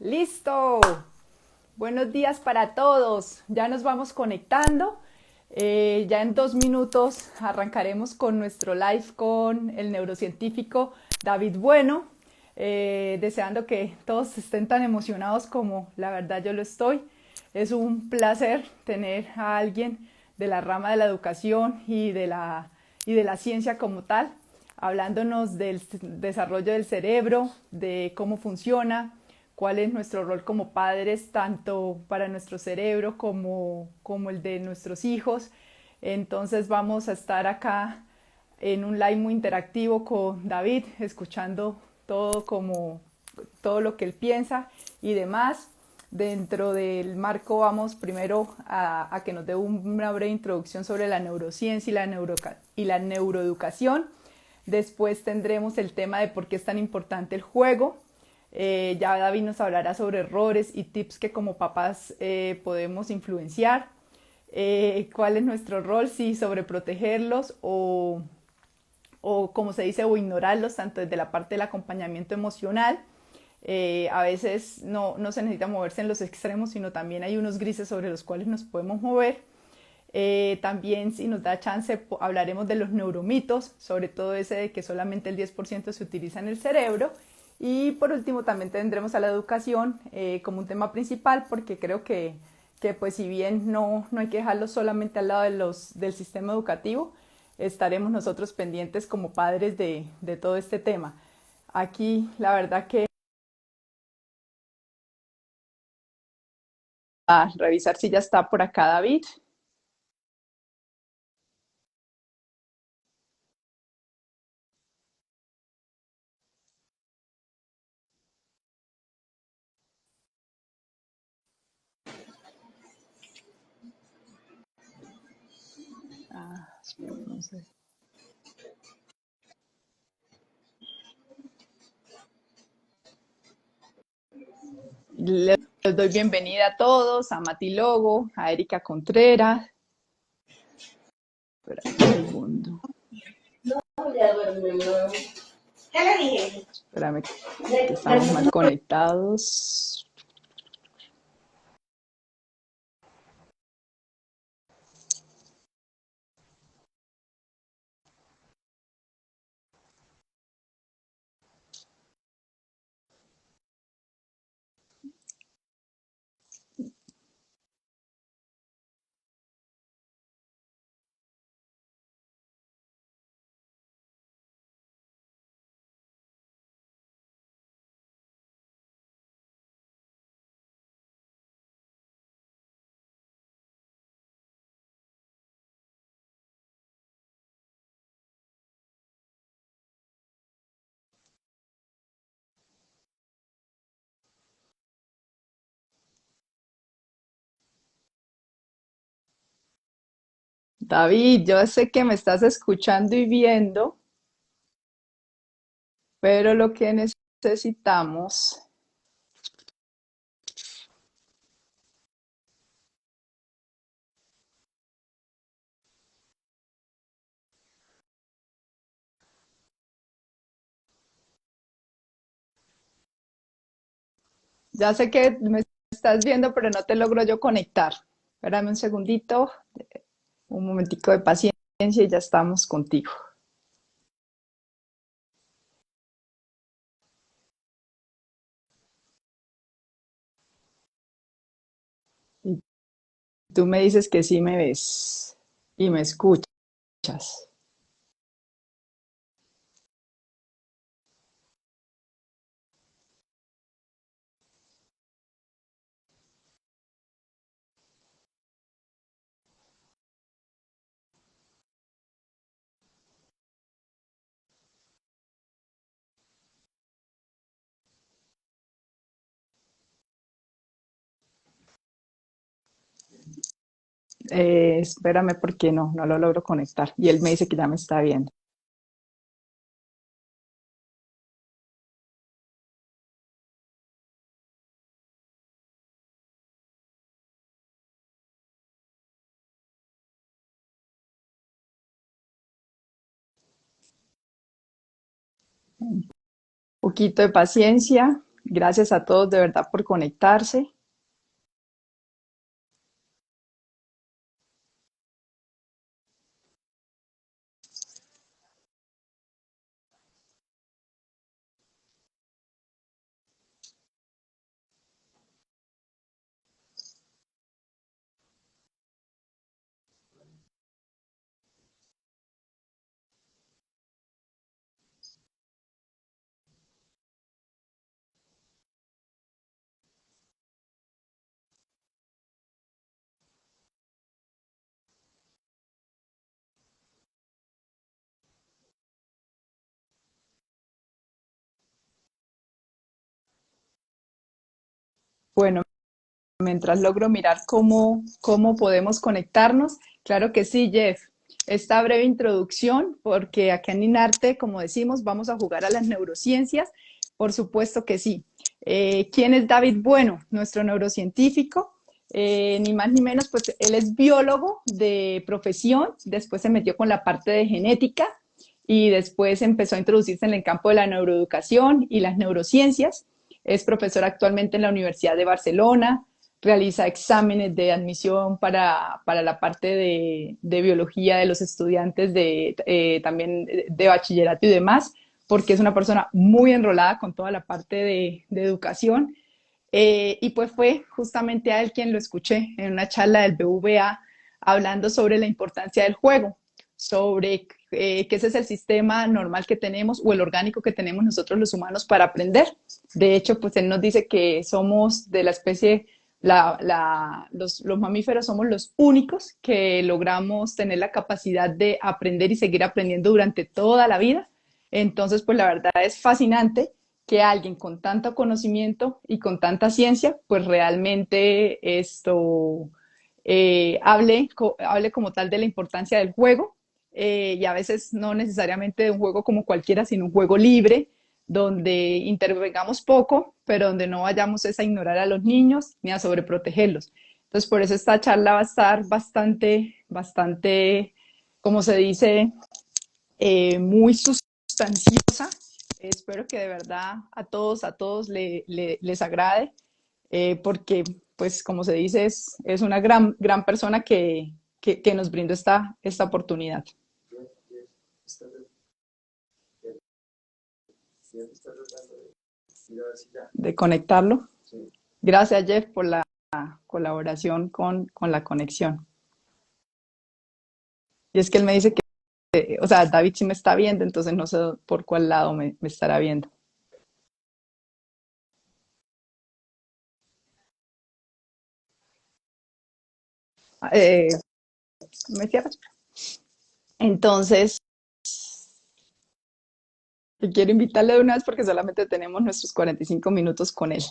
Listo. Buenos días para todos. Ya nos vamos conectando. Ya en 2 minutos arrancaremos con nuestro live con el neurocientífico David Bueno. Deseando que todos estén tan emocionados como la verdad yo lo estoy. Es un placer tener a alguien de la rama de la educación y de la ciencia como tal, hablándonos del desarrollo del cerebro, de cómo funciona, cuál es nuestro rol como padres, tanto para nuestro cerebro como el de nuestros hijos. Entonces vamos a estar acá en un live muy interactivo con David, escuchando todo lo que él piensa y demás. Dentro del marco vamos primero a que nos dé una breve introducción sobre la neurociencia y la neuroeducación. Después tendremos el tema de por qué es tan importante el juego. Ya David nos hablará sobre errores y tips que como papás podemos influenciar. ¿Cuál es nuestro rol? Sí, sobre protegerlos o como se dice, o ignorarlos, tanto desde la parte del acompañamiento emocional. A veces no se necesita moverse en los extremos, sino también hay unos grises sobre los cuales nos podemos mover. También, si nos da chance, hablaremos de los neuromitos, sobre todo ese de que solamente el 10% se utiliza en el cerebro. Y por último también tendremos a la educación como un tema principal, porque creo que pues si bien no hay que dejarlo solamente al lado del sistema educativo, estaremos nosotros pendientes como padres de todo este tema. Aquí la verdad que a revisar si ya está por acá David. No sé. Les doy bienvenida a todos, a Mati Logo, a Erika Contreras. Espera un segundo. ¿Qué le dije? Espérame que estamos mal conectados. David, yo sé que me estás escuchando y viendo, pero lo que necesitamos, ya sé que me estás viendo, pero no te logro yo conectar. Espérame un segundito, un momentico de paciencia y ya estamos contigo. Y tú me dices que sí me ves y me escuchas. Espérame porque no lo logro conectar. Y él me dice que ya me está viendo. Un poquito de paciencia. Gracias a todos de verdad por conectarse. Bueno, mientras logro mirar cómo podemos conectarnos. Claro que sí, Jeff. Esta breve introducción, porque acá en Inarte, como decimos, vamos a jugar a las neurociencias. Por supuesto que sí. ¿Quién es David Bueno? Nuestro neurocientífico. Ni más ni menos, pues él es biólogo de profesión, después se metió con la parte de genética y después empezó a introducirse en el campo de la neuroeducación y las neurociencias. Es profesor actualmente en la Universidad de Barcelona, realiza exámenes de admisión para la parte de biología de los estudiantes también de bachillerato y demás, porque es una persona muy enrolada con toda la parte de educación. Y pues fue justamente a él quien lo escuché en una charla del BVA hablando sobre la importancia del juego, sobre que ese es el sistema normal que tenemos o el orgánico que tenemos nosotros los humanos para aprender. De hecho, pues él nos dice que somos de la especie, los mamíferos somos los únicos que logramos tener la capacidad de aprender y seguir aprendiendo durante toda la vida. Entonces, pues la verdad es fascinante que alguien con tanto conocimiento y con tanta ciencia, pues realmente hable como tal de la importancia del juego, y a veces no necesariamente de un juego como cualquiera, sino un juego libre, donde intervengamos poco, pero donde no vayamos a ignorar a los niños ni a sobreprotegerlos. Entonces, por eso esta charla va a estar bastante, como se dice, muy sustanciosa. Espero que de verdad a todos les agrade, porque, pues, como se dice, es una gran persona que nos brindó esta oportunidad de conectarlo. Gracias, Jeff, por la colaboración con la conexión. Y es que él me dice que, o sea, David sí me está viendo, entonces no sé por cuál lado me estará viendo. Eh, ¿Me cierras? Entonces, quiero invitarle de una vez porque solamente tenemos nuestros 45 minutos con él.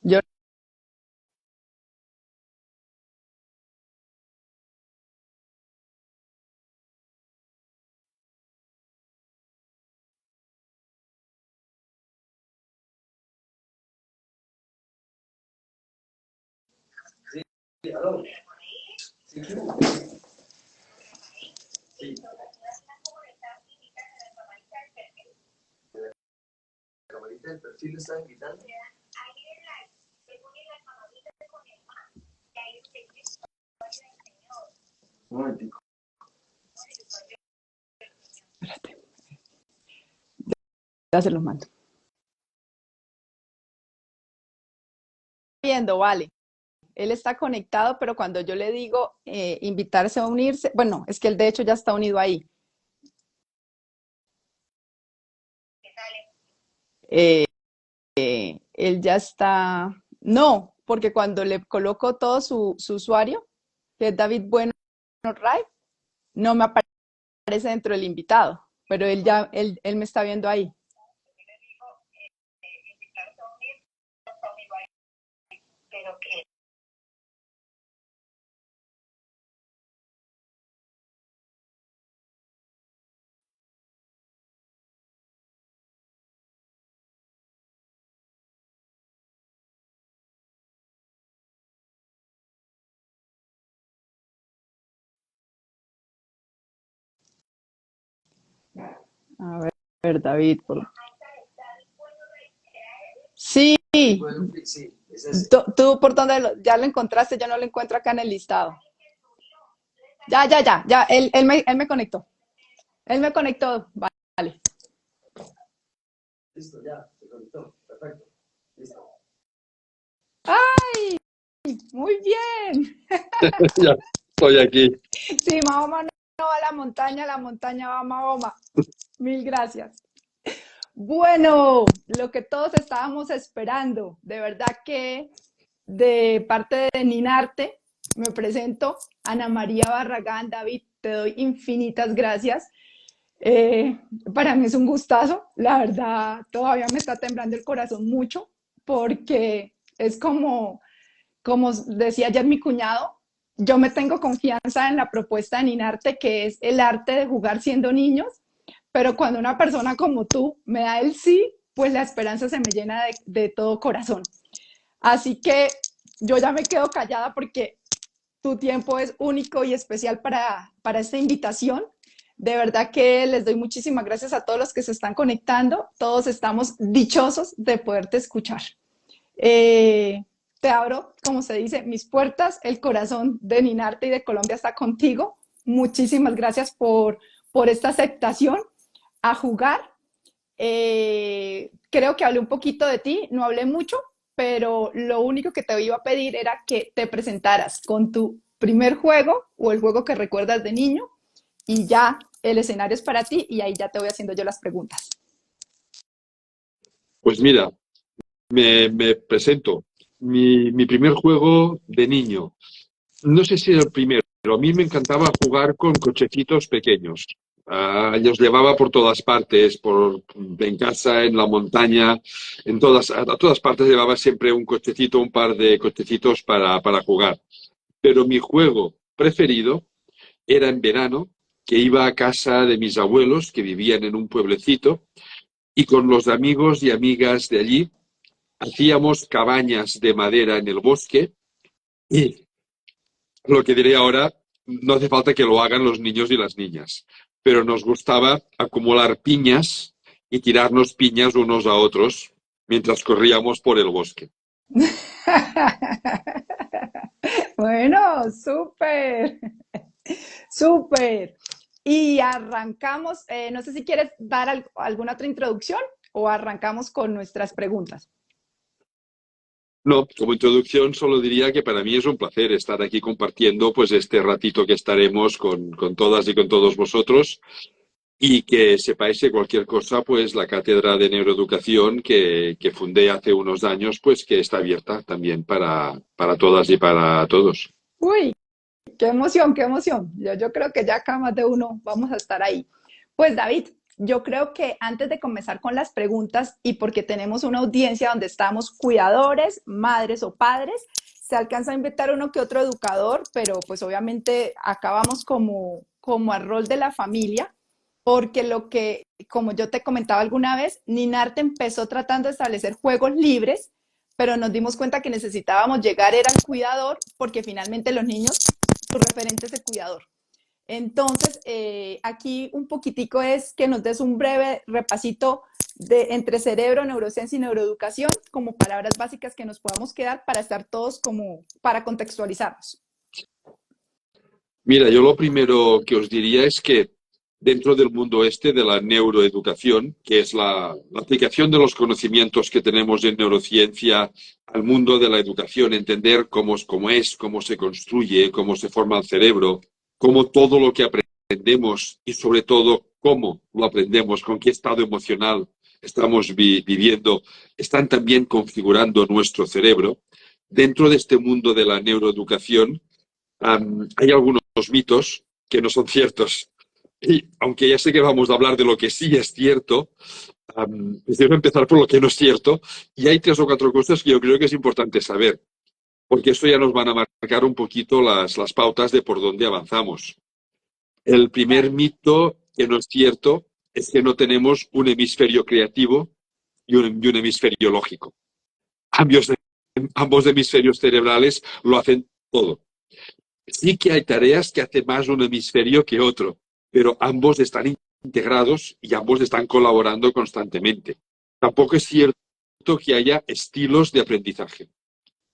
Yo ya se los mando. Viendo, vale. Él está conectado, pero cuando yo le digo invitarse a unirse, bueno, es que él de hecho ya está unido ahí. Eh, Él ya está, no, porque cuando le coloco todo su usuario, que es David Bueno Ray, no me aparece dentro del invitado, pero él me está viendo ahí. A David. Sí, Bueno, sí, es ese. tú por dónde ya lo encontraste, yo no lo encuentro acá en el listado. Ya, él me conectó. Él me conectó, vale. Listo, ya, se conectó. Perfecto. Listo. ¡Ay! Muy bien. Ya estoy aquí. Sí, Mahoma no va a la montaña va a Mahoma. Mil gracias. Bueno, lo que todos estábamos esperando, de verdad que de parte de Ninarte, me presento, Ana María Barragán. David, te doy infinitas gracias. Eh, para mí es un gustazo, la verdad, todavía me está temblando el corazón mucho porque es como decía ayer mi cuñado, yo me tengo confianza en la propuesta de Ninarte, que es el arte de jugar siendo niños, pero cuando una persona como tú me da el sí, pues la esperanza se me llena de todo corazón. Así que yo ya me quedo callada porque tu tiempo es único y especial para esta invitación. De verdad que les doy muchísimas gracias a todos los que se están conectando. Todos estamos dichosos de poderte escuchar. Eh, Te abro, como se dice, mis puertas. El corazón de Ninarte y de Colombia está contigo. Muchísimas gracias por esta aceptación a jugar. Creo que hablé un poquito de ti, no hablé mucho, pero lo único que te iba a pedir era que te presentaras con tu primer juego o el juego que recuerdas de niño y ya el escenario es para ti y ahí ya te voy haciendo yo las preguntas. Pues mira, me presento. Mi primer juego de niño. No sé si era el primero, pero a mí me encantaba jugar con cochecitos pequeños. Los llevaba por todas partes, en casa, en la montaña, a todas partes llevaba siempre un cochecito, un par de cochecitos para jugar. Pero mi juego preferido era en verano, que iba a casa de mis abuelos, que vivían en un pueblecito, y con los amigos y amigas de allí hacíamos cabañas de madera en el bosque y lo que diré ahora no hace falta que lo hagan los niños y las niñas, pero nos gustaba acumular piñas y tirarnos piñas unos a otros mientras corríamos por el bosque. Bueno, súper, súper. Y arrancamos, no sé si quieres dar alguna otra introducción o arrancamos con nuestras preguntas. No, como introducción solo diría que para mí es un placer estar aquí compartiendo pues este ratito que estaremos con todas y con todos vosotros y que sepáis que cualquier cosa, pues la cátedra de neuroeducación que fundé hace unos años, pues que está abierta también para todas y para todos. Uy, qué emoción, qué emoción. Yo creo que ya acá más de uno vamos a estar ahí. Pues David, yo creo que antes de comenzar con las preguntas y porque tenemos una audiencia donde estamos cuidadores, madres o padres, se alcanza a invitar uno que otro educador, pero pues obviamente acá vamos como al rol de la familia, porque lo que, como yo te comentaba alguna vez, Ninarte empezó tratando de establecer juegos libres, pero nos dimos cuenta que necesitábamos llegar era al cuidador, porque finalmente los niños, su referente es el cuidador. Entonces, aquí un poquitico es que nos des un breve repasito entre cerebro, neurociencia y neuroeducación, como palabras básicas que nos podamos quedar para estar todos como, para contextualizarnos. Mira, yo lo primero que os diría es que dentro del mundo este de la neuroeducación, que es la aplicación de los conocimientos que tenemos en neurociencia al mundo de la educación, entender cómo se construye, cómo se forma el cerebro, cómo todo lo que aprendemos y sobre todo cómo lo aprendemos, con qué estado emocional estamos viviendo, están también configurando nuestro cerebro. Dentro de este mundo de la neuroeducación, hay algunos mitos que no son ciertos. Y aunque ya sé que vamos a hablar de lo que sí es cierto, prefiero empezar por lo que no es cierto. Y hay tres o cuatro cosas que yo creo que es importante saber, porque esto ya nos van a marcar un poquito las pautas de por dónde avanzamos. El primer mito que no es cierto es que no tenemos un hemisferio creativo y un hemisferio lógico. Ambos hemisferios cerebrales lo hacen todo. Sí que hay tareas que hace más un hemisferio que otro, pero ambos están integrados y ambos están colaborando constantemente. Tampoco es cierto que haya estilos de aprendizaje.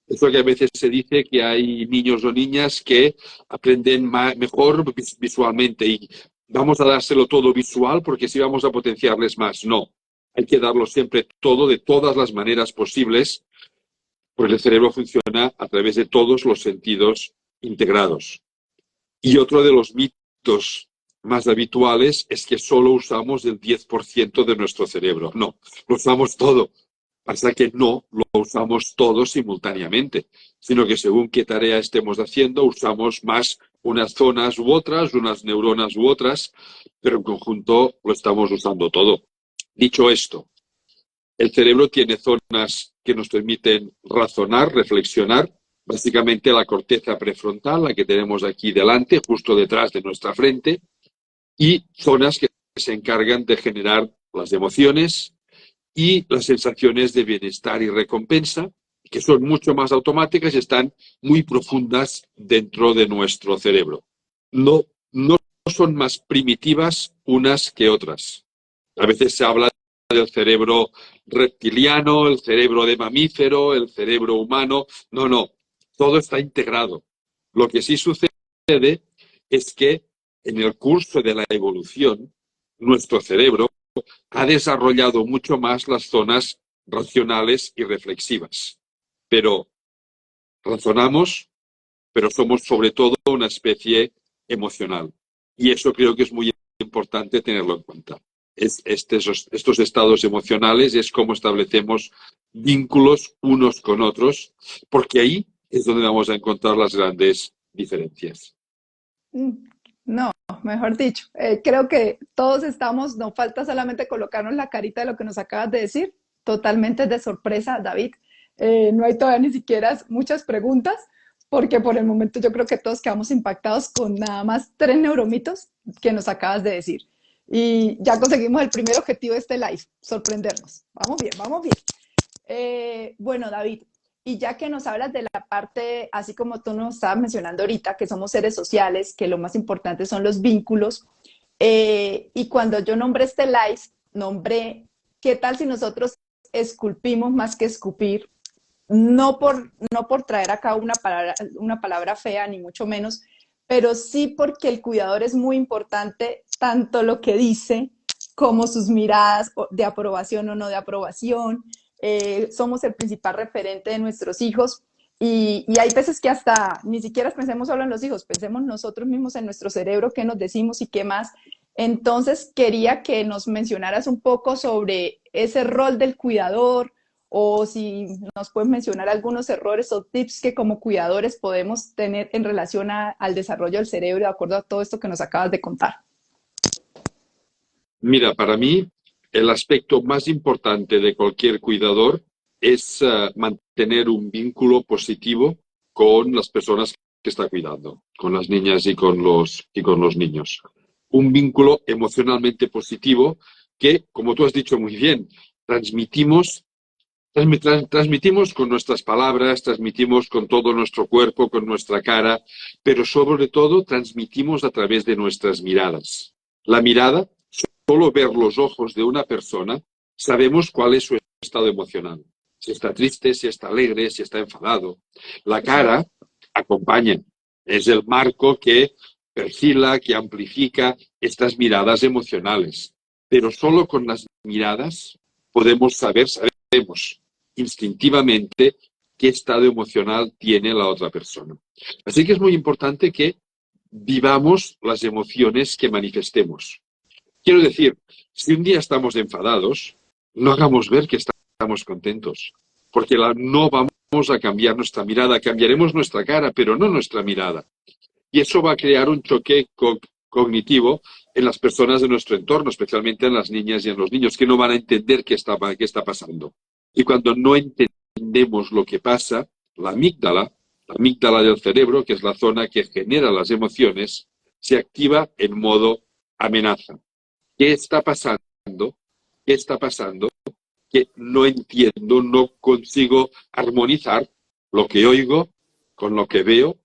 Eso que a veces se dice que hay niños o niñas que aprenden mejor visualmente y vamos a dárselo todo visual porque así vamos a potenciarles más. No, hay que darlo siempre todo de todas las maneras posibles porque el cerebro funciona a través de todos los sentidos integrados. Y otro de los mitos más habituales es que solo usamos el 10% de nuestro cerebro. No, lo usamos todo. Pasa que no lo usamos todo simultáneamente, sino que según qué tarea estemos haciendo, usamos más unas zonas u otras, unas neuronas u otras, pero en conjunto lo estamos usando todo. Dicho esto, el cerebro tiene zonas que nos permiten razonar, reflexionar, básicamente la corteza prefrontal, la que tenemos aquí delante, justo detrás de nuestra frente, y zonas que se encargan de generar las emociones y las sensaciones de bienestar y recompensa, que son mucho más automáticas y están muy profundas dentro de nuestro cerebro. No son más primitivas unas que otras. A veces se habla del cerebro reptiliano, el cerebro de mamífero, el cerebro humano. No, todo está integrado. Lo que sí sucede es que en el curso de la evolución, nuestro cerebro ha desarrollado mucho más las zonas racionales y reflexivas. Pero razonamos, pero somos sobre todo una especie emocional. Y eso creo que es muy importante tenerlo en cuenta. Estos estados emocionales es cómo establecemos vínculos unos con otros, porque ahí es donde vamos a encontrar las grandes diferencias. No, mejor dicho, creo que todos estamos, nos falta solamente colocarnos la carita de lo que nos acabas de decir, totalmente de sorpresa, David. No hay todavía ni siquiera muchas preguntas, porque por el momento yo creo que todos quedamos impactados con nada más 3 neuromitos que nos acabas de decir. Y ya conseguimos el primer objetivo de este live, sorprendernos. Vamos bien, vamos bien. Bueno, David, y ya que nos hablas de la parte, así como tú nos estabas mencionando ahorita, que somos seres sociales, que lo más importante son los vínculos, y cuando yo nombré este live, nombré, ¿qué tal si nosotros esculpimos más que escupir? No por traer acá una palabra fea, ni mucho menos, pero sí porque el cuidador es muy importante, tanto lo que dice como sus miradas de aprobación o no de aprobación. Somos el principal referente de nuestros hijos y hay veces que hasta ni siquiera pensemos solo en los hijos, pensemos nosotros mismos en nuestro cerebro, qué nos decimos y qué más. Entonces quería que nos mencionaras un poco sobre ese rol del cuidador, o si nos puedes mencionar algunos errores o tips que como cuidadores podemos tener en relación al desarrollo del cerebro de acuerdo a todo esto que nos acabas de contar. Mira, para mí el aspecto más importante de cualquier cuidador es mantener un vínculo positivo con las personas que está cuidando, con las niñas y con los niños. Un vínculo emocionalmente positivo que, como tú has dicho muy bien, transmitimos con nuestras palabras, transmitimos con todo nuestro cuerpo, con nuestra cara, pero sobre todo transmitimos a través de nuestras miradas. La mirada, solo ver los ojos de una persona, sabemos cuál es su estado emocional. Si está triste, si está alegre, si está enfadado. La cara acompaña, es el marco que perfila, que amplifica estas miradas emocionales. Pero solo con las miradas podemos sabemos instintivamente qué estado emocional tiene la otra persona. Así que es muy importante que vivamos las emociones que manifestemos. Quiero decir, si un día estamos enfadados, no hagamos ver que estamos contentos, porque no vamos a cambiar nuestra mirada, cambiaremos nuestra cara, pero no nuestra mirada. Y eso va a crear un choque cognitivo en las personas de nuestro entorno, especialmente en las niñas y en los niños, que no van a entender qué está pasando. Y cuando no entendemos lo que pasa, la amígdala del cerebro, que es la zona que genera las emociones, se activa en modo amenaza. ¿Qué está pasando? ¿Qué está pasando? Que no entiendo, no consigo armonizar lo que oigo con lo que veo,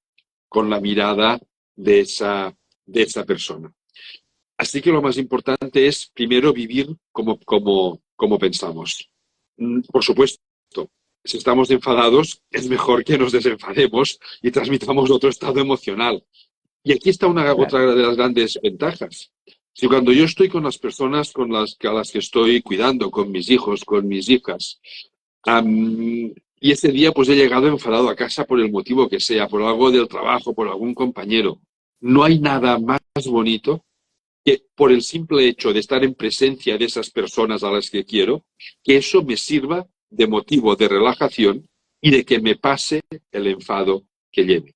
con la mirada de esa persona. Así que lo más importante es primero vivir como pensamos. Por supuesto, si estamos enfadados, es mejor que nos desenfademos y transmitamos otro estado emocional. Y aquí está Claro. otra de las grandes ventajas. Si cuando yo estoy con las personas a las que estoy cuidando, con mis hijos, con mis hijas, y ese día pues he llegado enfadado a casa por el motivo que sea, por algo del trabajo, por algún compañero, no hay nada más bonito que por el simple hecho de estar en presencia de esas personas a las que quiero, que eso me sirva de motivo de relajación y de que me pase el enfado que lleve.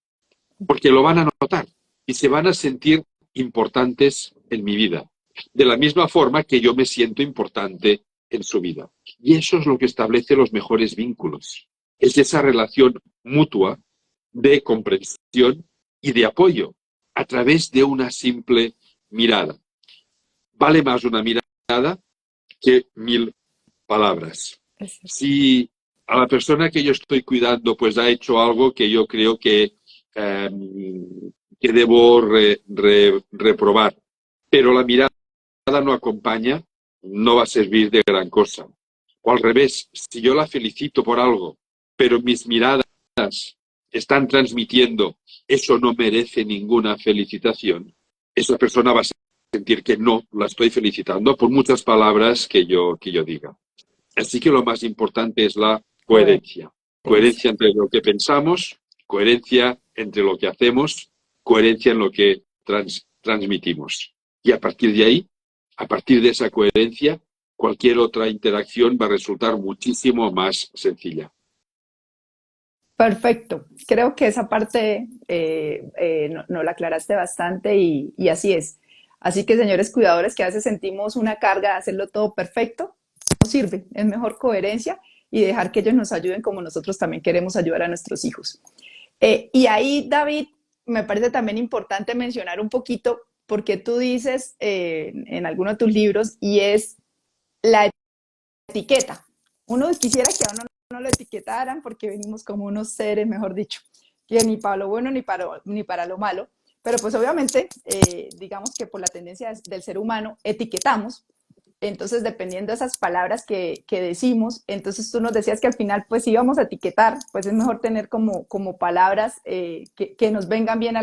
Porque lo van a notar y se van a sentir importantes en mi vida, de la misma forma que yo me siento importante en su vida. Y eso es lo que establece los mejores vínculos. Es esa relación mutua de comprensión y de apoyo a través de una simple mirada. Vale más una mirada que 1000 palabras. Es cierto. Si a la persona que yo estoy cuidando pues ha hecho algo que yo creo eh, que debo reprobar, pero la mirada no acompaña, no va a servir de gran cosa. O al revés, si yo la felicito por algo, pero mis miradas están transmitiendo eso no merece ninguna felicitación, esa persona va a sentir que no la estoy felicitando por muchas palabras que yo diga. Así que lo más importante es la coherencia. Coherencia. Coherencia entre lo que pensamos, coherencia entre lo que hacemos, coherencia en lo que transmitimos. Y a partir de ahí, a partir de esa coherencia, cualquier otra interacción va a resultar muchísimo más sencilla. Perfecto. Creo que esa parte no la aclaraste bastante y así es. Así que, señores cuidadores, que a veces sentimos una carga de hacerlo todo perfecto, no sirve. Es mejor coherencia y dejar que ellos nos ayuden como nosotros también queremos ayudar a nuestros hijos. Y ahí, David, me parece también importante mencionar un poquito porque tú dices en alguno de tus libros y es la etiqueta. Uno quisiera que a uno no lo etiquetaran porque venimos como unos seres, mejor dicho, que ni para lo bueno ni para lo malo, pero pues obviamente, digamos que por la tendencia del ser humano, etiquetamos. Entonces, dependiendo de esas palabras que decimos, entonces tú nos decías que al final, pues si vamos a etiquetar, pues es mejor tener como palabras que nos vengan bien a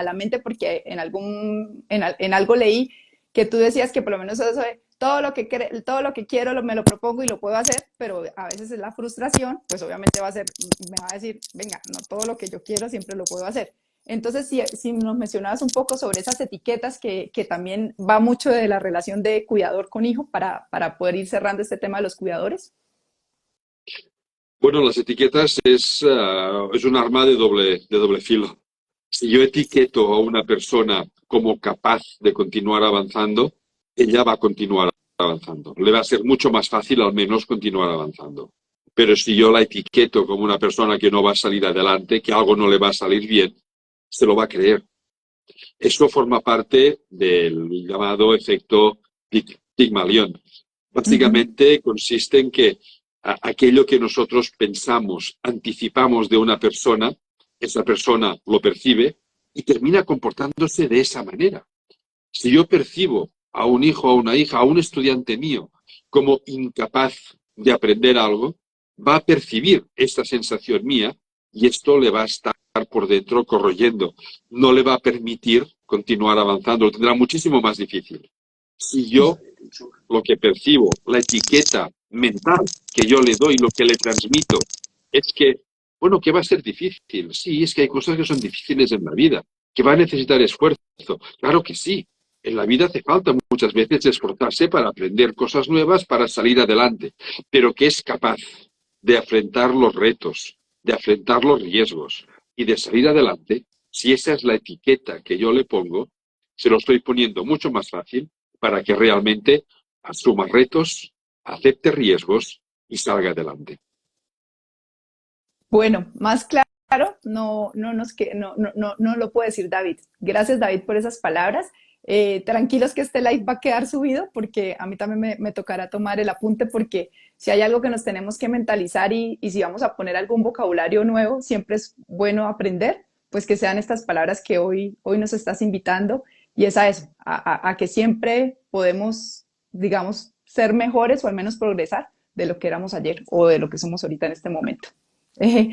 la mente, porque en algo leí que tú decías que por lo menos eso de todo lo que quiero me lo propongo y lo puedo hacer, pero a veces es la frustración, pues obviamente me va a decir, venga, no todo lo que yo quiero siempre lo puedo hacer. Entonces, si nos mencionabas un poco sobre esas etiquetas que también va mucho de la relación de cuidador con hijo para poder ir cerrando este tema de los cuidadores. Bueno, las etiquetas es un arma de doble filo. Si yo etiqueto a una persona como capaz de continuar avanzando, ella va a continuar avanzando. Le va a ser mucho más fácil al menos continuar avanzando. Pero si yo la etiqueto como una persona que no va a salir adelante, que algo no le va a salir bien, se lo va a creer. Eso forma parte del llamado efecto Pigmalión. Uh -huh. Básicamente consiste en que aquello que nosotros pensamos, anticipamos de una persona, esa persona lo percibe y termina comportándose de esa manera. Si yo percibo a un hijo, a una hija, a un estudiante mío como incapaz de aprender algo, va a percibir esta sensación mía y esto le va a estar por dentro corroyendo. No le va a permitir continuar avanzando, lo tendrá muchísimo más difícil. Si yo lo que percibo, la etiqueta mental que yo le doy, lo que le transmito, es que, bueno, que va a ser difícil. Sí, es que hay cosas que son difíciles en la vida, que va a necesitar esfuerzo. Claro que sí. En la vida hace falta muchas veces esforzarse para aprender cosas nuevas, para salir adelante, pero que es capaz de afrontar los retos, de afrontar los riesgos y de salir adelante, si esa es la etiqueta que yo le pongo, se lo estoy poniendo mucho más fácil para que realmente asuma retos, acepte riesgos y salga adelante. Bueno, más claro, no lo puede decir David. Gracias, David, por esas palabras. Tranquilos que este live va a quedar subido porque a mí también me tocará tomar el apunte porque si hay algo que nos tenemos que mentalizar y si vamos a poner algún vocabulario nuevo, siempre es bueno aprender, pues que sean estas palabras que hoy nos estás invitando. y es a eso, a que siempre podemos, digamos, ser mejores o al menos progresar de lo que éramos ayer o de lo que somos ahorita en este momento. Eh,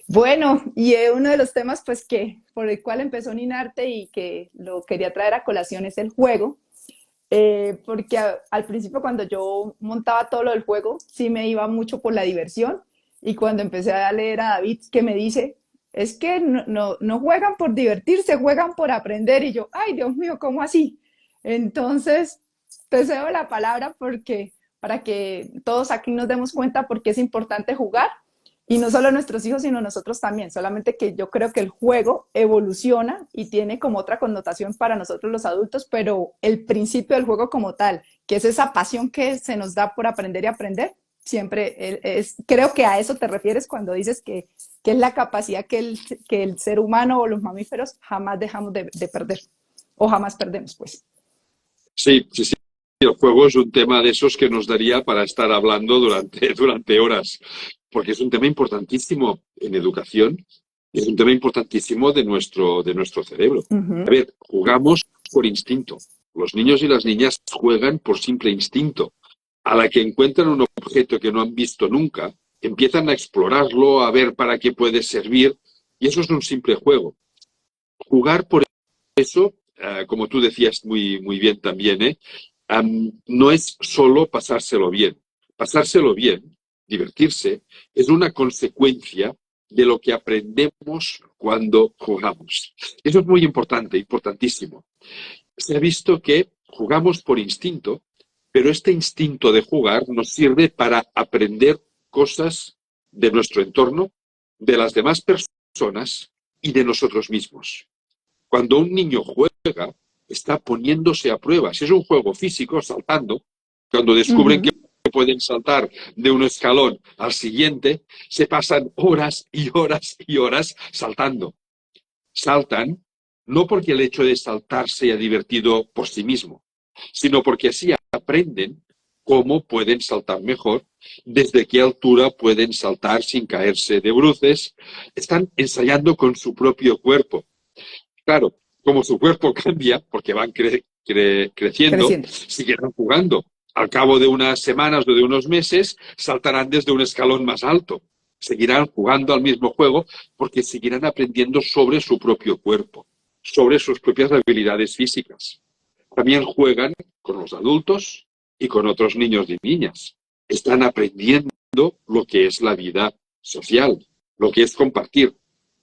bueno, y uno de los temas pues que por el cual empezó Ninarte y que lo quería traer a colación es el juego, porque al principio cuando yo montaba todo lo del juego, sí me iba mucho por la diversión y cuando empecé a leer a David que me dice, es que no juegan por divertirse, juegan por aprender y yo, ay Dios mío, ¿cómo así? Entonces, te cedo la palabra porque para que todos aquí nos demos cuenta por qué es importante jugar y no solo nuestros hijos, sino nosotros también. Solamente que yo creo que el juego evoluciona y tiene como otra connotación para nosotros los adultos, pero el principio del juego como tal, que es esa pasión que se nos da por aprender y aprender, siempre es, creo que a eso te refieres cuando dices que es la capacidad que el ser humano o los mamíferos jamás dejamos de perder, o jamás perdemos, pues. Sí, sí, sí. El juego es un tema de esos que nos daría para estar hablando durante horas, porque es un tema importantísimo en educación, y es un tema importantísimo de nuestro cerebro. Uh -huh. A ver, jugamos por instinto. Los niños y las niñas juegan por simple instinto. A la que encuentran un objeto que no han visto nunca, empiezan a explorarlo, a ver para qué puede servir, y eso es un simple juego. Jugar por eso, como tú decías muy bien también, no es solo pasárselo bien. Pasárselo bien, divertirse, es una consecuencia de lo que aprendemos cuando jugamos. Eso es muy importante, importantísimo. Se ha visto que jugamos por instinto, pero este instinto de jugar nos sirve para aprender cosas de nuestro entorno, de las demás personas y de nosotros mismos. Cuando un niño juega, está poniéndose a prueba. Si es un juego físico, saltando, cuando Uh descubren que -huh. pueden saltar de un escalón al siguiente, se pasan horas y horas y horas saltando. Saltan no porque el hecho de saltar sea divertido por sí mismo, sino porque así aprenden cómo pueden saltar mejor, desde qué altura pueden saltar sin caerse de bruces. Están ensayando con su propio cuerpo. Claro, como su cuerpo cambia, porque van creciendo, Creciendo. seguirán jugando. Al cabo de unas semanas o de unos meses, saltarán desde un escalón más alto. Seguirán jugando al mismo juego porque seguirán aprendiendo sobre su propio cuerpo, sobre sus propias habilidades físicas. También juegan con los adultos y con otros niños y niñas. Están aprendiendo lo que es la vida social, lo que es compartir,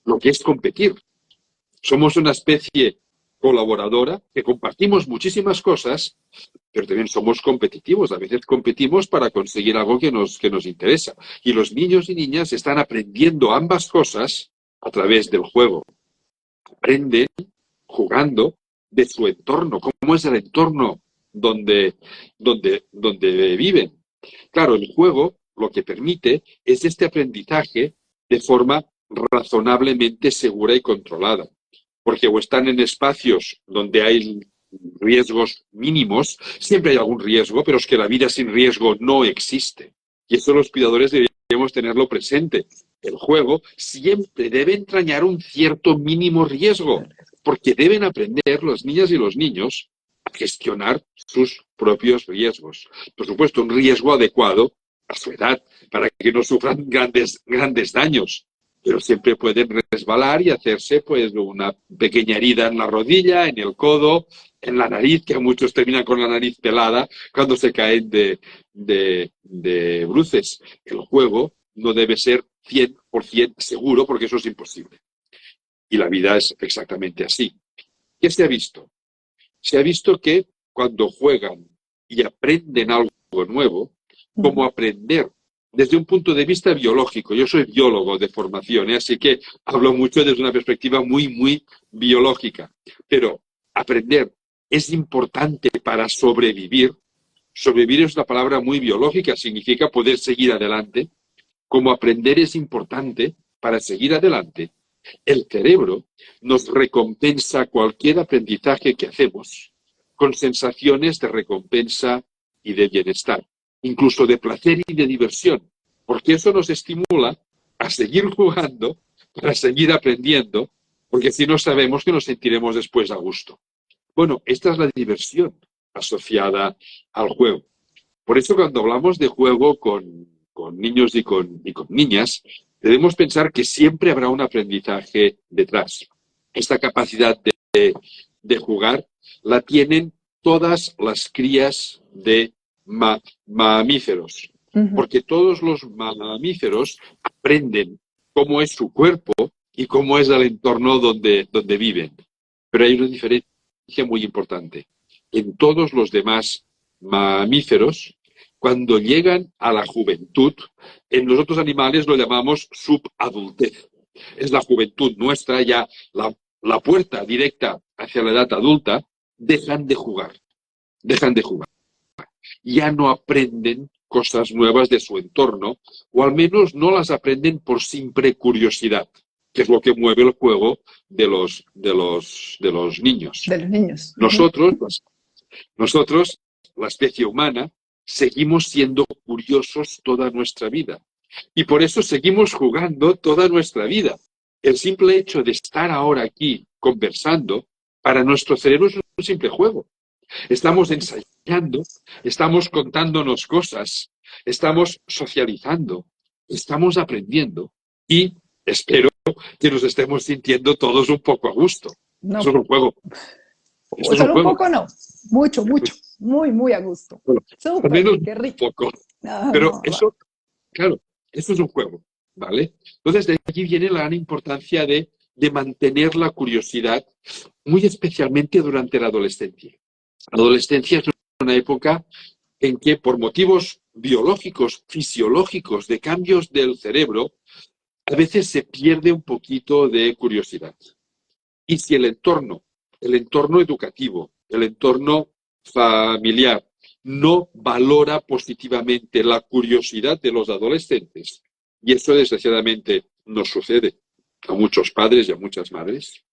lo que es competir. Somos una especie colaboradora que compartimos muchísimas cosas, pero también somos competitivos. A veces competimos para conseguir algo que nos interesa. Y los niños y niñas están aprendiendo ambas cosas a través del juego. Aprenden jugando de su entorno, cómo es el entorno donde viven. Claro, el juego lo que permite es este aprendizaje de forma razonablemente segura y controlada. Porque o están en espacios donde hay riesgos mínimos, siempre hay algún riesgo, pero es que la vida sin riesgo no existe. Y eso los cuidadores deberíamos tenerlo presente. El juego siempre debe entrañar un cierto mínimo riesgo, porque deben aprender las niñas y los niños a gestionar sus propios riesgos. Por supuesto, un riesgo adecuado a su edad, para que no sufran grandes daños. Pero siempre pueden resbalar y hacerse pues una pequeña herida en la rodilla, en el codo, en la nariz, que a muchos terminan con la nariz pelada cuando se caen de bruces. El juego no debe ser 100% seguro porque eso es imposible. Y la vida es exactamente así. ¿Qué se ha visto? Se ha visto que cuando juegan y aprenden algo nuevo, como aprender desde un punto de vista biológico. Yo soy biólogo de formación, así que hablo mucho desde una perspectiva muy biológica. Pero aprender es importante para sobrevivir. Sobrevivir es una palabra muy biológica, significa poder seguir adelante. Como aprender es importante para seguir adelante, el cerebro nos recompensa cualquier aprendizaje que hacemos con sensaciones de recompensa y de bienestar, incluso de placer y de diversión, porque eso nos estimula a seguir jugando, para seguir aprendiendo, porque si no sabemos que nos sentiremos después a gusto. Bueno, esta es la diversión asociada al juego. Por eso cuando hablamos de juego con niños y con niñas, debemos pensar que siempre habrá un aprendizaje detrás. Esta capacidad de jugar la tienen todas las crías de mamíferos, porque todos los mamíferos aprenden cómo es su cuerpo y cómo es el entorno donde viven. Pero hay una diferencia muy importante. En todos los demás mamíferos, cuando llegan a la juventud, en los otros animales lo llamamos subadultez. Es la juventud nuestra, ya la puerta directa hacia la edad adulta, dejan de jugar. Ya no aprenden cosas nuevas de su entorno, o al menos no las aprenden por simple curiosidad, que es lo que mueve el juego de los niños. De los niños. Nosotros, la especie humana, seguimos siendo curiosos toda nuestra vida. Y por eso seguimos jugando toda nuestra vida. El simple hecho de estar ahora aquí conversando, para nuestro cerebro es un simple juego. Estamos ensayando, estamos contándonos cosas, estamos socializando, estamos aprendiendo y espero que nos estemos sintiendo todos un poco a gusto. No. Eso es un juego. Solo un poco no, mucho, muy a gusto. Al menos qué rico. Un poco. Pero eso, claro, esto es un juego, ¿vale? Entonces de aquí viene la gran importancia de mantener la curiosidad, muy especialmente durante la adolescencia. La adolescencia es una época en que por motivos biológicos, fisiológicos, de cambios del cerebro, a veces se pierde un poquito de curiosidad. Y si el entorno educativo, el entorno familiar, no valora positivamente la curiosidad de los adolescentes, y eso desgraciadamente nos sucede a muchos padres y a muchas madres,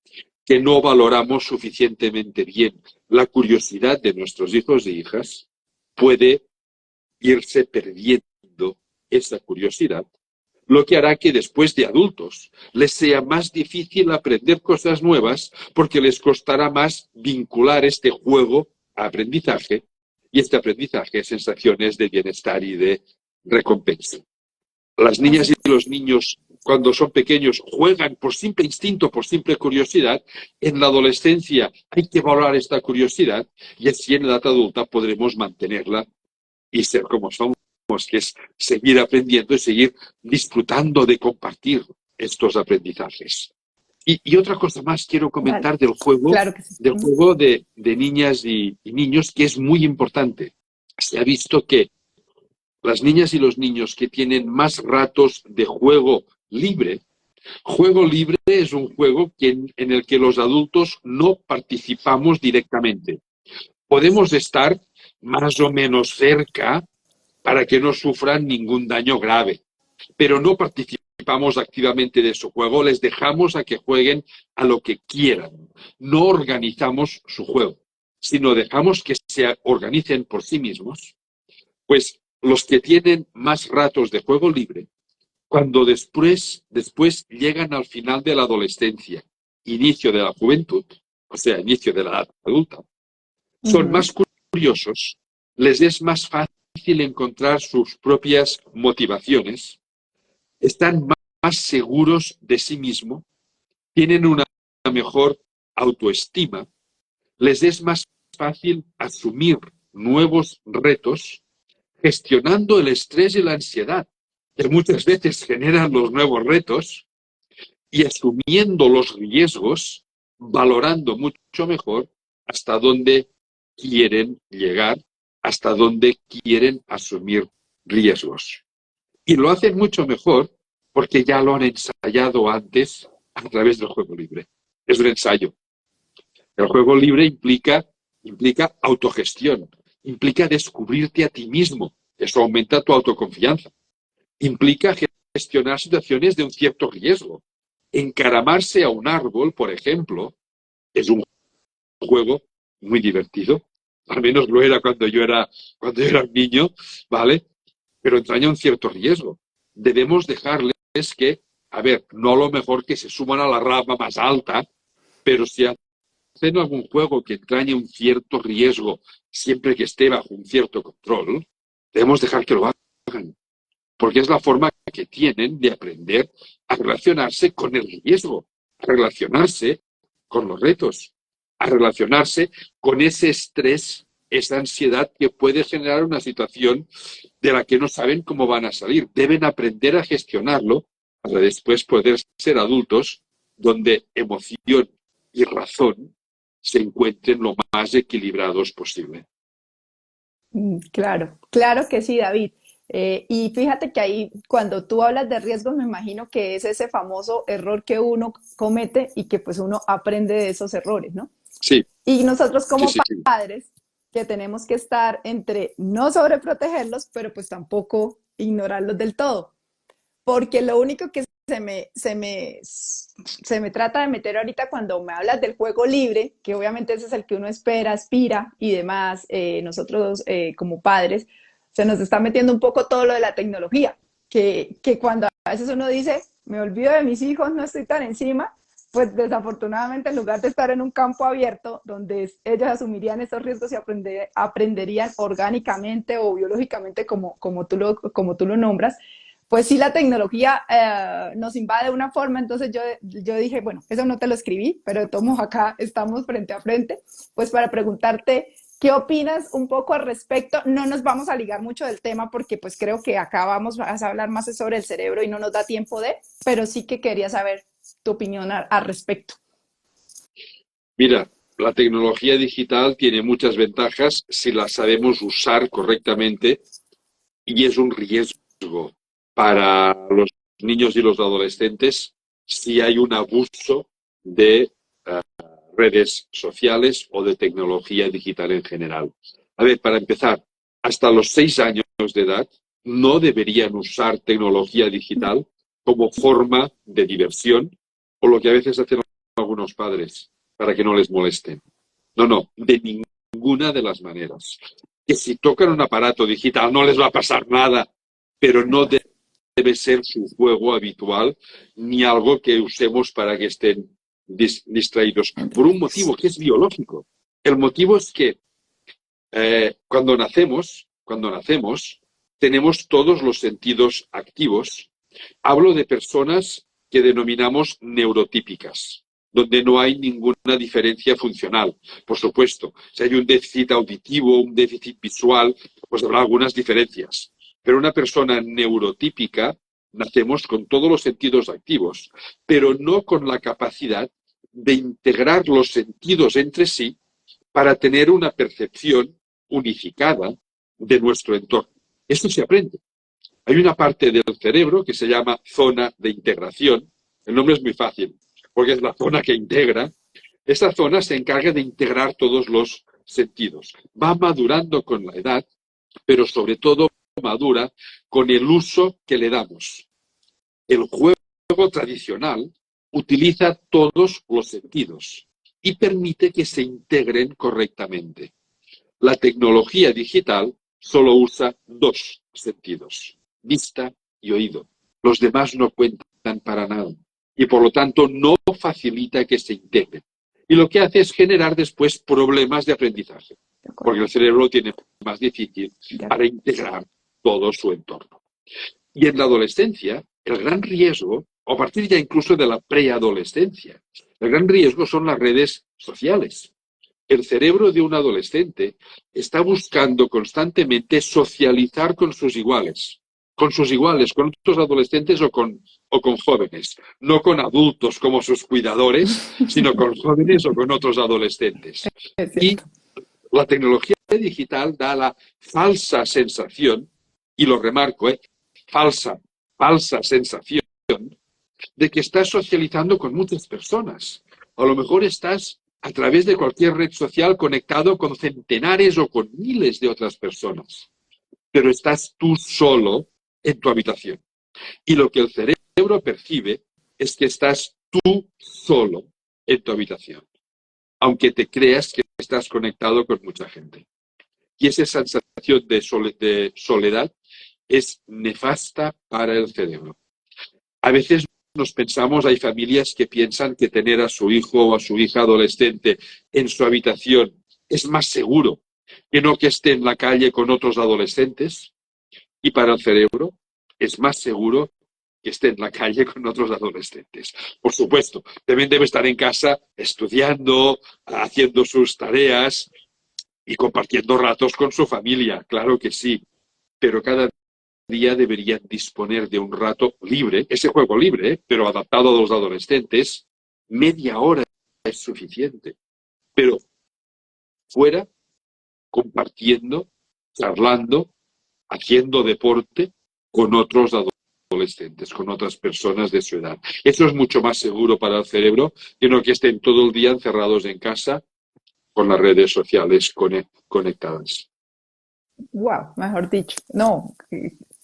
que no valoramos suficientemente bien la curiosidad de nuestros hijos e hijas, puede irse perdiendo esa curiosidad, lo que hará que después de adultos les sea más difícil aprender cosas nuevas porque les costará más vincular este juego a aprendizaje y este aprendizaje a sensaciones de bienestar y de recompensa. Las niñas y los niños, cuando son pequeños, juegan por simple instinto, por simple curiosidad. En la adolescencia hay que valorar esta curiosidad y así en la edad adulta podremos mantenerla y ser como somos, que es seguir aprendiendo y seguir disfrutando de compartir estos aprendizajes. Y otra cosa más quiero comentar del juego, claro que sí. del juego de niñas y niños, que es muy importante. Se ha visto que las niñas y los niños que tienen más ratos de juego libre es un juego en el que los adultos no participamos directamente. Podemos estar más o menos cerca para que no sufran ningún daño grave, pero no participamos activamente de su juego, les dejamos a que jueguen a lo que quieran. No organizamos su juego, sino dejamos que se organicen por sí mismos. Pues los que tienen más ratos de juego libre, cuando después llegan al final de la adolescencia, inicio de la juventud, o sea, inicio de la edad adulta, son más curiosos, les es más fácil encontrar sus propias motivaciones, están más seguros de sí mismos, tienen una mejor autoestima, les es más fácil asumir nuevos retos, gestionando el estrés y la ansiedad, que muchas veces generan los nuevos retos, y asumiendo los riesgos, valorando mucho mejor hasta dónde quieren llegar, hasta dónde quieren asumir riesgos. Y lo hacen mucho mejor porque ya lo han ensayado antes a través del juego libre. Es un ensayo. El juego libre implica autogestión, implica descubrirte a ti mismo. Eso aumenta tu autoconfianza. Implica gestionar situaciones de un cierto riesgo. Encaramarse a un árbol, por ejemplo, es un juego muy divertido. Al menos lo era cuando yo era un niño, ¿vale? Pero entraña un cierto riesgo. Debemos dejarles que, no a lo mejor que se suman a la rama más alta, pero sí a hacen algún juego que entrañe un cierto riesgo, siempre que esté bajo un cierto control, debemos dejar que lo hagan, porque es la forma que tienen de aprender a relacionarse con el riesgo, a relacionarse con los retos, a relacionarse con ese estrés, esa ansiedad que puede generar una situación de la que no saben cómo van a salir. Deben aprender a gestionarlo para después poder ser adultos donde emoción y razón se encuentren lo más equilibrados posible. Claro, claro que sí, David. Y fíjate que ahí, cuando tú hablas de riesgos, me imagino que es ese famoso error que uno comete y que pues uno aprende de esos errores, ¿no? Sí, Y nosotros sí, como sí, sí. padres, que tenemos que estar entre no sobreprotegerlos, pero pues tampoco ignorarlos del todo. Porque lo único que se me trata de meter ahorita cuando me hablas del juego libre, que obviamente ese es el que uno espera, aspira y demás, nosotros como padres, se nos está metiendo un poco todo lo de la tecnología, que cuando a veces uno dice, me olvido de mis hijos, no estoy tan encima, pues desafortunadamente en lugar de estar en un campo abierto donde ellos asumirían esos riesgos y aprenderían orgánicamente o biológicamente como tú lo nombras, pues sí la tecnología nos invade de una forma, entonces yo dije, bueno, eso no te lo escribí, pero tomo acá, estamos frente a frente, pues para preguntarte qué opinas un poco al respecto. No nos vamos a ligar mucho del tema porque pues creo que acá vamos a hablar más sobre el cerebro y no nos da tiempo de, pero sí que quería saber tu opinión al respecto. Mira, la tecnología digital tiene muchas ventajas si la sabemos usar correctamente y es un riesgo para los niños y los adolescentes si hay un abuso de redes sociales o de tecnología digital en general. A ver, para empezar, hasta los 6 años de edad no deberían usar tecnología digital como forma de diversión o lo que a veces hacen algunos padres para que no les molesten. No, no, de ninguna de las maneras. Que si tocan un aparato digital no les va a pasar nada, pero no debe ser su juego habitual ni algo que usemos para que estén distraídos. Por un motivo que es biológico. El motivo es que cuando nacemos, tenemos todos los sentidos activos. Hablo de personas que denominamos neurotípicas, donde no hay ninguna diferencia funcional. Por supuesto, si hay un déficit auditivo, un déficit visual, pues habrá algunas diferencias. Pero una persona neurotípica, nacemos con todos los sentidos activos, pero no con la capacidad de integrar los sentidos entre sí para tener una percepción unificada de nuestro entorno. Esto se aprende. Hay una parte del cerebro que se llama zona de integración. El nombre es muy fácil, porque es la zona que integra. Esa zona se encarga de integrar todos los sentidos. Va madurando con la edad, pero sobre todo madura con el uso que le damos. El juego tradicional utiliza todos los sentidos y permite que se integren correctamente. La tecnología digital solo usa 2 sentidos, vista y oído. Los demás no cuentan para nada y por lo tanto no facilita que se integren. Y lo que hace es generar después problemas de aprendizaje, porque el cerebro lo tiene más difícil para integrar todo su entorno. Y en la adolescencia, el gran riesgo, o a partir ya incluso de la preadolescencia, el gran riesgo son las redes sociales. El cerebro de un adolescente está buscando constantemente socializar con sus iguales, con otros adolescentes o con jóvenes, no con adultos como sus cuidadores, sino con jóvenes o con otros adolescentes. Y la tecnología digital da la falsa sensación, y lo remarco, falsa sensación de que estás socializando con muchas personas. A lo mejor estás a través de cualquier red social conectado con centenares o con miles de otras personas, pero estás tú solo en tu habitación. Y lo que el cerebro percibe es que estás tú solo en tu habitación, aunque te creas que estás conectado con mucha gente. Y esa sensación de soledad es nefasta para el cerebro. A veces nos pensamos, hay familias que piensan que tener a su hijo o a su hija adolescente en su habitación es más seguro que no que esté en la calle con otros adolescentes. Y para el cerebro es más seguro que esté en la calle con otros adolescentes. Por supuesto, también debe estar en casa estudiando, haciendo sus tareas y compartiendo ratos con su familia, claro que sí, pero cada día deberían disponer de un rato libre, ese juego libre, pero adaptado a los adolescentes. Media hora es suficiente, pero fuera, compartiendo, charlando, haciendo deporte con otros adolescentes, con otras personas de su edad. Eso es mucho más seguro para el cerebro que no que estén todo el día encerrados en casa con las redes sociales conectadas. Wow, mejor dicho. No,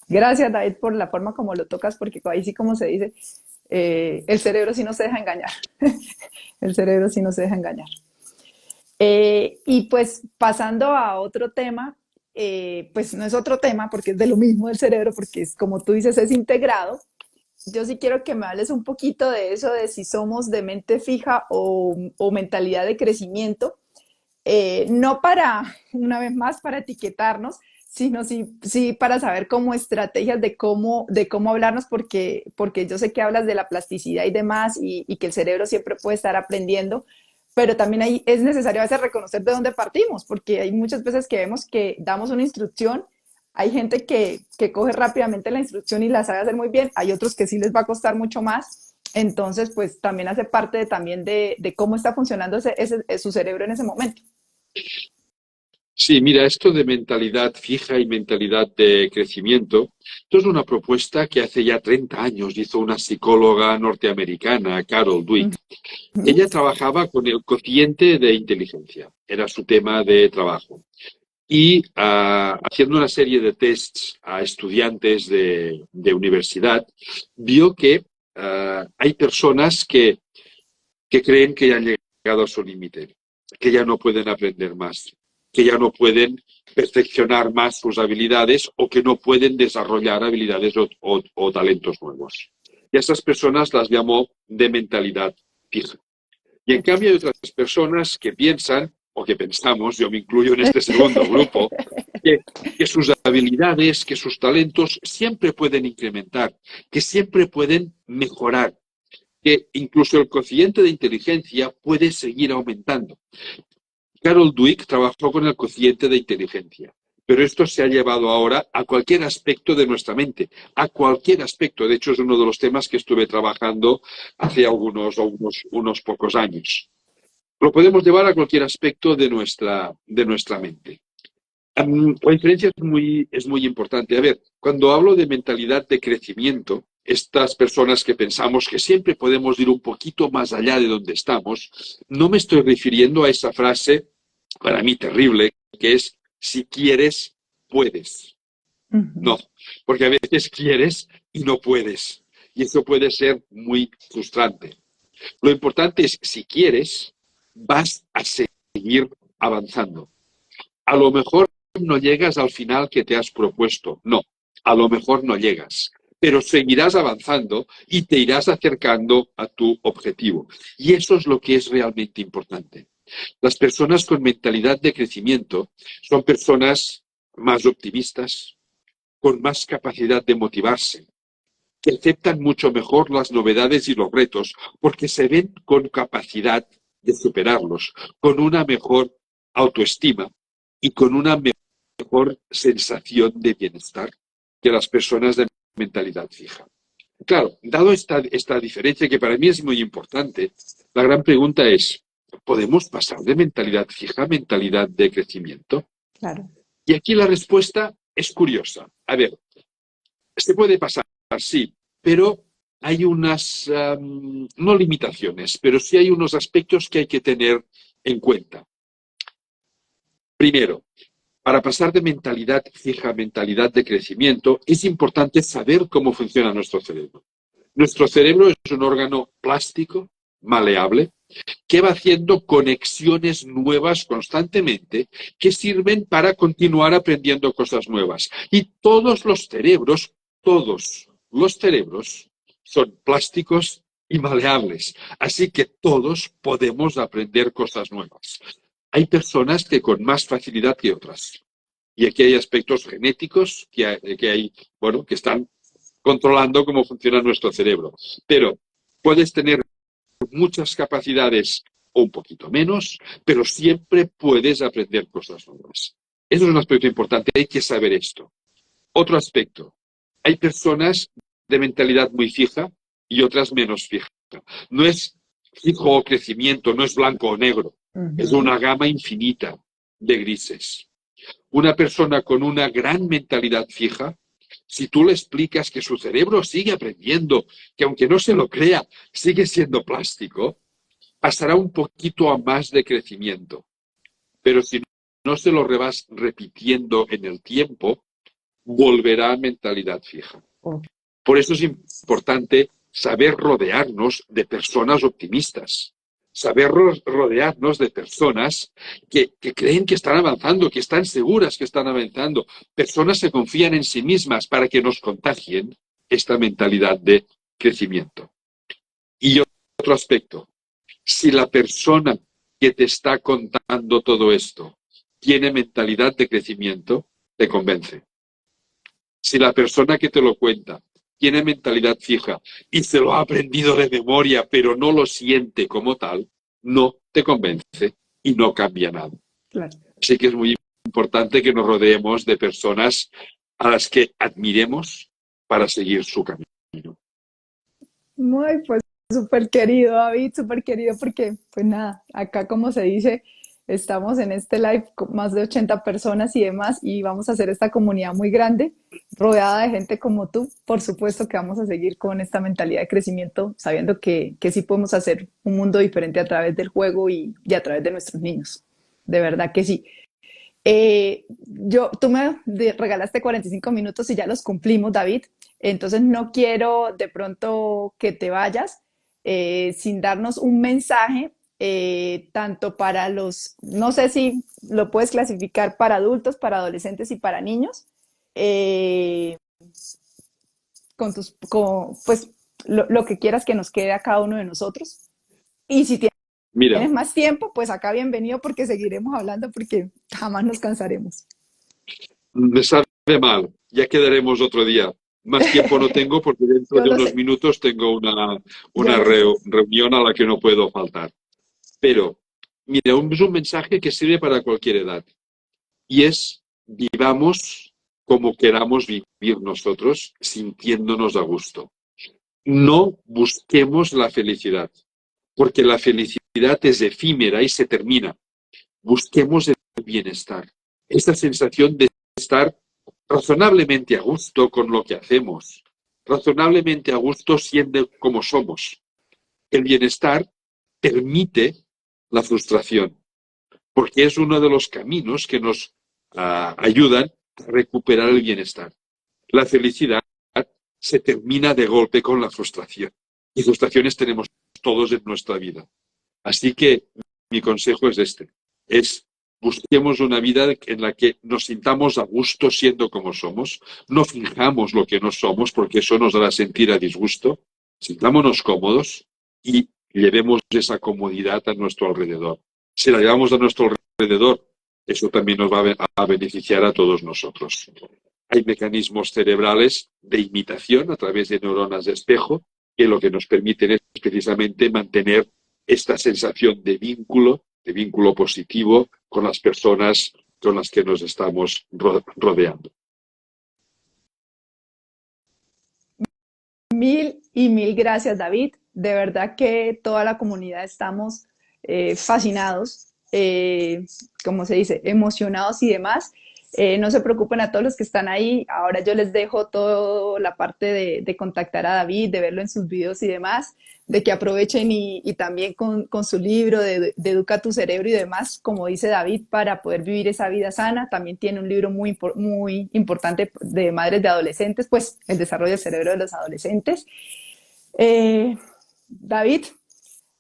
gracias David por la forma como lo tocas, porque ahí sí como se dice, el cerebro sí no se deja engañar. El cerebro sí no se deja engañar. Y pues pasando a otro tema, pues no es otro tema porque es de lo mismo del cerebro, porque es como tú dices, es integrado. Yo sí quiero que me hables un poquito de eso, de si somos de mente fija o mentalidad de crecimiento, no para, una vez más, para etiquetarnos, sino sí para saber cómo estrategias de cómo hablarnos, porque yo sé que hablas de la plasticidad y demás, y que el cerebro siempre puede estar aprendiendo, pero también ahí es necesario a veces reconocer de dónde partimos, porque hay muchas veces que vemos que damos una instrucción, hay gente que coge rápidamente la instrucción y la sabe hacer muy bien, hay otros que sí les va a costar mucho más, entonces pues también hace parte de cómo está funcionando su cerebro en ese momento. Sí, mira, esto de mentalidad fija y mentalidad de crecimiento, esto es una propuesta que hace ya 30 años hizo una psicóloga norteamericana, Carol Uh Dweck. -huh. Ella trabajaba con el cociente de inteligencia, era su tema de trabajo. Y haciendo una serie de tests a estudiantes de universidad, vio que hay personas que creen que ya han llegado a su límite, que ya no pueden aprender más, que ya no pueden perfeccionar más sus habilidades o que no pueden desarrollar habilidades o talentos nuevos. Y a esas personas las llamó de mentalidad fija. Y en cambio hay otras personas que piensan, o que pensamos, yo me incluyo en este segundo grupo, que, que sus habilidades, que sus talentos siempre pueden incrementar, que siempre pueden mejorar, que incluso el cociente de inteligencia puede seguir aumentando. Carol Dweck trabajó con el cociente de inteligencia, pero esto se ha llevado ahora a cualquier aspecto de nuestra mente, a cualquier aspecto. De hecho, es uno de los temas que estuve trabajando hace unos pocos años. Lo podemos llevar a cualquier aspecto de nuestra mente. La diferencia es muy importante. A ver, cuando hablo de mentalidad de crecimiento, estas personas que pensamos que siempre podemos ir un poquito más allá de donde estamos, no me estoy refiriendo a esa frase, para mí terrible, que es, si quieres, puedes. Uh -huh. No, porque a veces quieres y no puedes. Y eso puede ser muy frustrante. Lo importante es, si quieres, vas a seguir avanzando. A lo mejor no llegas al final que te has propuesto. No, a lo mejor no llegas. Pero seguirás avanzando y te irás acercando a tu objetivo. Y eso es lo que es realmente importante. Las personas con mentalidad de crecimiento son personas más optimistas, con más capacidad de motivarse, que aceptan mucho mejor las novedades y los retos porque se ven con capacidad de superarlos, con una mejor autoestima y con una mejor sensación de bienestar que las personas de mentalidad fija. Claro, dado esta diferencia que para mí es muy importante, la gran pregunta es, ¿podemos pasar de mentalidad fija a mentalidad de crecimiento? Claro. Y aquí la respuesta es curiosa. A ver, se puede pasar, sí, pero hay unas, no limitaciones, pero sí hay unos aspectos que hay que tener en cuenta. Primero, para pasar de mentalidad fija a mentalidad de crecimiento, es importante saber cómo funciona nuestro cerebro. Nuestro cerebro es un órgano plástico, maleable, que va haciendo conexiones nuevas constantemente que sirven para continuar aprendiendo cosas nuevas. Y todos los cerebros son plásticos y maleables. Así que todos podemos aprender cosas nuevas. Hay personas que con más facilidad que otras. Y aquí hay aspectos genéticos que están controlando cómo funciona nuestro cerebro. Pero puedes tener muchas capacidades o un poquito menos, pero siempre puedes aprender cosas nuevas. Eso es un aspecto importante, hay que saber esto. Otro aspecto, hay personas de mentalidad muy fija y otras menos fija. No es fijo o crecimiento, no es blanco o negro, es una gama infinita de grises. Una persona con una gran mentalidad fija, si tú le explicas que su cerebro sigue aprendiendo, que aunque no se lo crea, sigue siendo plástico, pasará un poquito a más de crecimiento. Pero si no se lo vas repitiendo en el tiempo, volverá a mentalidad fija. Por eso es importante saber rodearnos de personas optimistas, saber rodearnos de personas que creen que están avanzando, que están seguras que están avanzando, personas que confían en sí mismas para que nos contagien esta mentalidad de crecimiento. Y otro aspecto, si la persona que te está contando todo esto tiene mentalidad de crecimiento, te convence. Si la persona que te lo cuenta tiene mentalidad fija y se lo ha aprendido de memoria, pero no lo siente como tal, no te convence y no cambia nada. Claro. Así que es muy importante que nos rodeemos de personas a las que admiremos para seguir su camino. Muy, pues súper querido, David, súper querido, porque, pues nada, acá como se dice, estamos en este live con más de 80 personas y demás, y vamos a hacer esta comunidad muy grande, rodeada de gente como tú. Por supuesto que vamos a seguir con esta mentalidad de crecimiento, sabiendo que sí podemos hacer un mundo diferente a través del juego y a través de nuestros niños. De verdad que sí. Tú me regalaste 45 minutos y ya los cumplimos, David. Entonces no quiero de pronto que te vayas sin darnos un mensaje, tanto para no sé si lo puedes clasificar para adultos, para adolescentes y para niños, eh, pues lo que quieras que nos quede a cada uno de nosotros. Y si Mira, tienes más tiempo, pues acá bienvenido porque seguiremos hablando porque jamás nos cansaremos. me sabe mal, ya quedaremos otro día. Más tiempo no tengo porque dentro Yo de lo unos sé, minutos tengo yo una lo sé. reunión a la que no puedo faltar. Pero, mira, es un mensaje que sirve para cualquier edad. Y es, vivamos como queramos vivir nosotros, sintiéndonos a gusto. No busquemos la felicidad, porque la felicidad es efímera y se termina. Busquemos el bienestar, esta sensación de estar razonablemente a gusto con lo que hacemos, razonablemente a gusto siendo como somos. El bienestar permite la frustración, porque es uno de los caminos que nos ayudan a recuperar el bienestar. La felicidad se termina de golpe con la frustración. Y frustraciones tenemos todos en nuestra vida. Así que mi consejo es este, es busquemos una vida en la que nos sintamos a gusto siendo como somos, no fijamos lo que no somos porque eso nos hará sentir a disgusto, sintámonos cómodos y llevemos esa comodidad a nuestro alrededor. Si la llevamos a nuestro alrededor, eso también nos va a beneficiar a todos nosotros. Hay mecanismos cerebrales de imitación a través de neuronas de espejo que lo que nos permiten es precisamente mantener esta sensación de vínculo positivo con las personas con las que nos estamos rodeando. Mil y mil gracias, David. De verdad que toda la comunidad estamos fascinados, como se dice, emocionados y demás. No se preocupen a todos los que están ahí. Ahora yo les dejo toda la parte de contactar a David, de verlo en sus videos y demás, de que aprovechen y también con su libro de Educa tu cerebro y demás, como dice David, para poder vivir esa vida sana. También tiene un libro muy importante de madres de adolescentes, pues el desarrollo del cerebro de los adolescentes. David,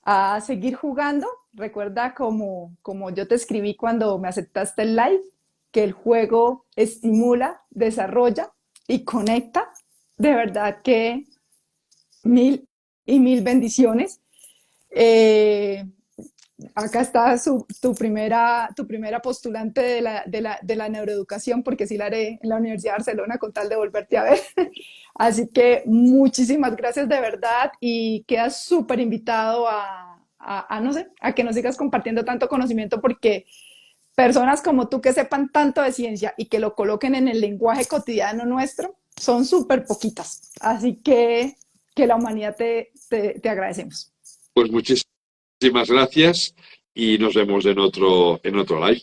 a seguir jugando. Recuerda como yo te escribí cuando me aceptaste el live, que el juego estimula, desarrolla y conecta. De verdad que Mil y mil bendiciones. Eh, Acá está tu primera postulante de la neuroeducación, porque sí la haré en la Universidad de Barcelona con tal de volverte a ver. Así que muchísimas gracias de verdad y quedas súper invitado no sé, a que nos sigas compartiendo tanto conocimiento porque personas como tú que sepan tanto de ciencia y que lo coloquen en el lenguaje cotidiano nuestro son súper poquitas. Así que la humanidad te agradecemos. Pues muchísimas gracias y nos vemos en otro live.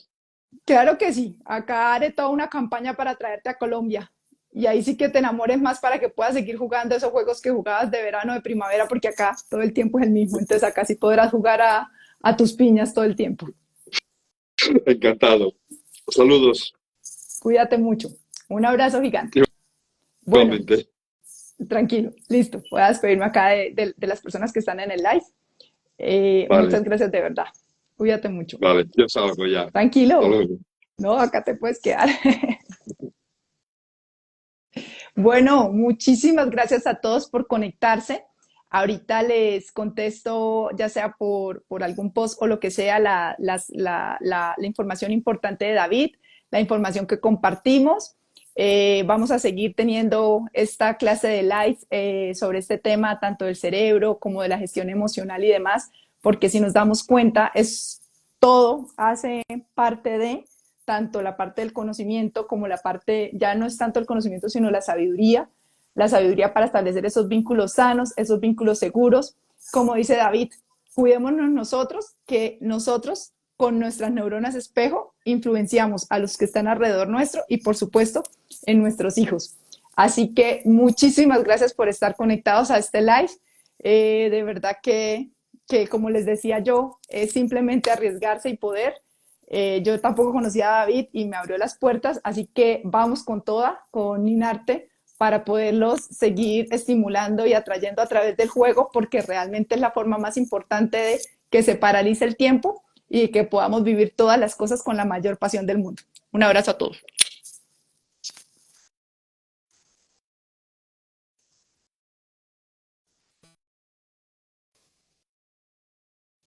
Claro que sí, acá haré toda una campaña para traerte a Colombia y ahí sí que te enamores más para que puedas seguir jugando esos juegos que jugabas de verano, de primavera, porque acá todo el tiempo es el mismo, entonces acá sí podrás jugar a tus piñas todo el tiempo. Encantado. Saludos. Cuídate mucho. Un abrazo gigante. Bueno, Igualmente. tranquilo, listo. Voy a despedirme acá de las personas que están en el live. Vale, Muchas gracias de verdad. Cuídate mucho. vale. Yo salgo ya. Hasta Tranquilo. luego. No, acá te puedes quedar. Bueno, muchísimas gracias a todos por conectarse. Ahorita les contesto, ya sea por algún post o lo que sea, la información importante de David, la información que compartimos. Vamos a seguir teniendo esta clase de live sobre este tema, tanto del cerebro como de la gestión emocional y demás, porque si nos damos cuenta, es todo hace parte de tanto la parte del conocimiento como la parte, ya no es tanto el conocimiento, sino la sabiduría para establecer esos vínculos sanos, esos vínculos seguros. Como dice David, cuidémonos nosotros, que nosotros con nuestras neuronas espejo influenciamos a los que están alrededor nuestro y por supuesto en nuestros hijos. Así que muchísimas gracias por estar conectados a este live. De verdad que, como les decía yo, es simplemente arriesgarse y poder. Yo tampoco conocía a David y me abrió las puertas, así que vamos con toda, con Ninarte, para poderlos seguir estimulando y atrayendo a través del juego, porque realmente es la forma más importante de que se paralice el tiempo y que podamos vivir todas las cosas con la mayor pasión del mundo. Un abrazo a todos.